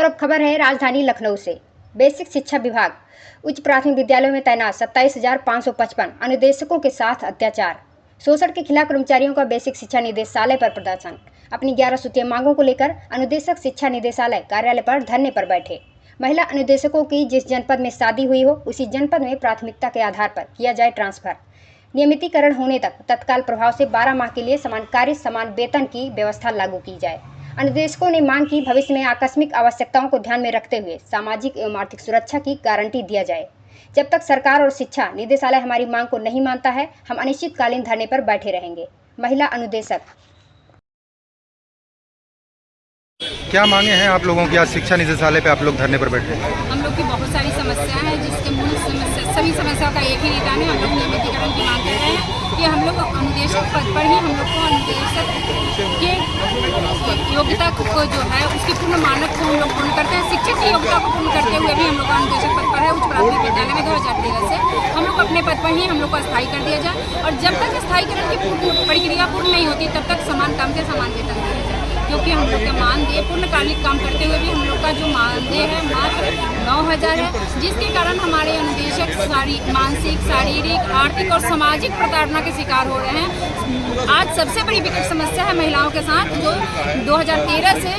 और अब खबर है राजधानी लखनऊ से। बेसिक शिक्षा विभाग उच्च प्राथमिक विद्यालयों में तैनात 27,555 अनुदेशकों के साथ अत्याचार, शोषण के खिलाफ कर्मचारियों का बेसिक शिक्षा निदेशालय पर प्रदर्शन। अपनी 11 सूत्रीय मांगों को लेकर अनुदेशक शिक्षा निदेशालय कार्यालय पर धरने पर बैठे। महिला अनुदेशकों की जिस जनपद में शादी हुई हो उसी जनपद में प्राथमिकता के आधार पर किया जाए ट्रांसफर। नियमितीकरण होने तक तत्काल प्रभाव से 12 माह के लिए समान कार्य समान वेतन की व्यवस्था लागू की जाए। अनुदेशकों ने मांग की भविष्य में आकस्मिक आवश्यकताओं को ध्यान में रखते हुए सामाजिक एवं आर्थिक सुरक्षा की गारंटी दिया जाए। जब तक सरकार और शिक्षा निदेशालय हमारी मांग को नहीं मानता है, हम अनिश्चितकालीन धरने पर बैठे रहेंगे। महिला अनुदेशक। क्या मांगे हैं आप लोगों की आज शिक्षा निदेशालय पे आप लोग धरने पर बैठे हैं? हम लोग की बहुत सारी समस्या है, जिसके मूल समस्या सभी समस्याओं का एक ही निदान है। हम लोग नियमितीकरण की मांग कर रहे हैं कि हम लोग अनुदेशक पद पर ही हम लोग को अनुदेशक के योग्यता को जो है उसकी पूर्ण मानक को हम लोग पूर्ण करते हैं। शिक्षक की योग्यता को पूर्ण करते हुए भी हम लोग अनुदेशक पद पर है। उच्च प्राथमिक विद्यालय में 2013 से हम लोग अपने पद पर ही हम लोग को स्थायी कर दिया जाए और जब तक स्थायीकरण की प्रक्रिया पूर्ण नहीं होती तब तक समान काम से समान वेतन दिया जाए। क्योंकि हम लोग का मानदेय पूर्णकालिक काम करते हुए भी हम लोग का जो मानदेय है मात्र 9,000 है, जिसके कारण हमारे अनुदेशक मानसिक, शारीरिक, आर्थिक और सामाजिक प्रताड़ना के शिकार हो रहे हैं। आज सबसे बड़ी विकट समस्या है महिलाओं के साथ, जो 2013 से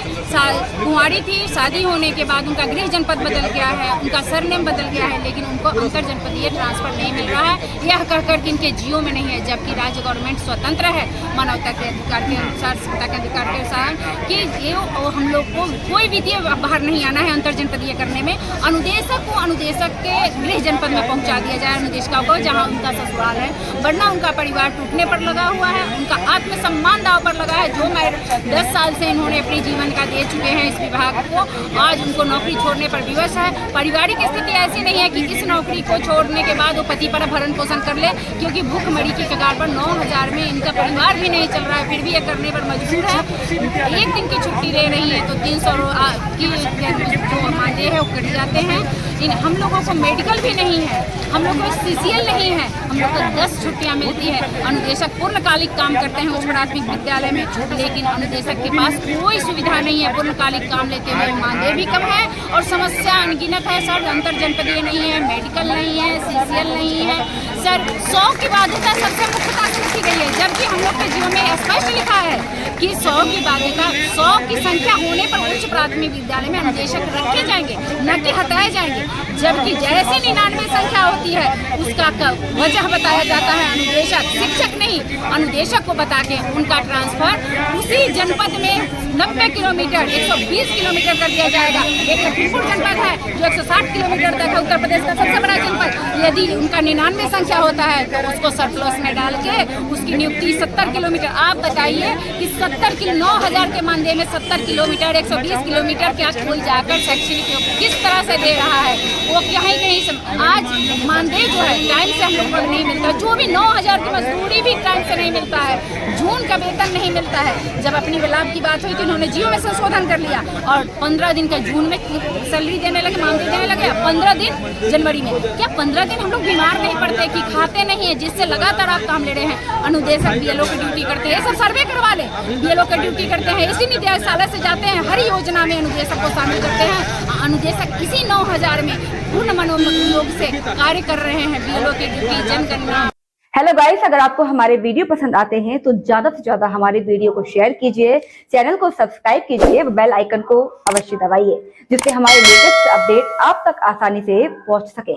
कुंवारी थी, शादी होने के बाद उनका गृह जनपद बदल गया है, उनका सरनेम बदल गया है, लेकिन उनको अंतर जनपदीय ट्रांसफर नहीं मिल रहा है। यह कहकर कि इनके जियो में नहीं है, जबकि राज्य गवर्नमेंट स्वतंत्र है मानवता के अधिकार के अनुसार, समता के अधिकार के अनुसार, कि ये हम लोग को कोई वित्तीय बाहर नहीं आना है अंतर जनपदीय करने में। अनुदेशक को अनुदेशक के गृह जनपद में पहुंचा दिया जाए, अनुदेशिका को जहां उनका ससुराल है, वरना उनका परिवार टूटने पर लगा हुआ है, उनका आत्मसम्मान दांव पर लगा है। जो मैं 10 साल से इन्होंने अपने जीवन का दे चुके हैं इस विभाग को, आज उनको नौकरी छोड़ने पर विवश है। पारिवारिक स्थिति ऐसी नहीं है कि इस नौकरी को छोड़ने के बाद वो पति पर भरण पोषण कर ले, क्योंकि भूखमरी की कगार पर 9,000 में इनका परिवार भी नहीं चल रहा है, फिर भी ये करने पर मजबूर है। एक दिन की छुट्टी ले रही है तो 300 की जो मानदेय है वो कट जाते हैं। हम लोगों को मेडिकल भी नहीं है, हम लोग को CCL नहीं है, हम लोग को 10 छुट्टियां मिलती है। अनुदेशक पूर्णकालिक काम करते हैं उच्च प्राथमिक विद्यालय में, लेकिन अनुदेशक के पास कोई सुविधा नहीं है। पूर्णकालिक काम लेते हुए मानदेय भी कम है और समस्या अनगिनत है सर। अंतर जनपदीय नहीं है, मेडिकल नहीं है, CCL नहीं है सर। 100 की बाध्यता सबसे मुख्यता से रखी गई है, जबकि हम लोग के जीवन में स्पष्ट लिखा है कि 100 की बाध्यता, 100 की संख्या होने पर उच्च प्राथमिक विद्यालय में अनुदेशक रखे जाएंगे, न कि हटाए जाएंगे। जबकि जैसे 99 संख्या होती है उसका वजह बताया जाता है अनुदेशक, शिक्षक नहीं, अनुदेशक को बता के उनका ट्रांसफर उसी जनपद में 90 किलोमीटर 120 किलोमीटर कर दिया जाएगा। एक लखीमपुर जनपद है जो 160 किलोमीटर तक है, उत्तर प्रदेश का सबसे बड़ा जनपद। यदि उनका 99 संख्या होता है तो उसको सरप्लस में डाल के उसकी नियुक्ति 70 किलोमीटर। आप बताइए कि 9,000 के मानदेय में 70 किलोमीटर 120 किलोमीटर क्या कोई जाकर शैक्षणिक किस तरह से दे रहा है? वो कहीं आज मानदेय जो है टाइम से हम लोग को नहीं मिलता। जो भी 9,000 की मजदूरी भी टाइम से नहीं मिलता है, जून का वेतन नहीं मिलता है। जब अपनी लाभ की बात हुई तो इन्होंने जियो में संशोधन कर लिया और 15 दिन का जून में सैलरी देने लगे, मानदेय देने लगे। 15 दिन जनवरी में। क्या 15 दिन हम लोग बीमार नहीं पड़ते कि खाते नहीं है, जिससे लगातार आप काम ले रहे हैं? अनुदेशक BLO की ड्यूटी करते हैं, सब सर्वे करवा ले, BLO की ड्यूटी करते हैं, इसी निदेशालय से जाते हैं, हर योजना में अनुदेशक को शामिल करते हैं। अनुदेशक इसी 9,000 में पूर्ण मनोयोग से कार्य कर रहे हैं। BLO की ड्यूटी, जनगणना। हेलो गाइस, अगर आपको हमारे वीडियो पसंद आते हैं तो ज्यादा से ज्यादा हमारे वीडियो को शेयर कीजिए, चैनल को सब्सक्राइब कीजिए, बेल आइकन को अवश्य दबाइए, जिससे हमारे लेटेस्ट अपडेट आप तक आसानी से पहुंच सके।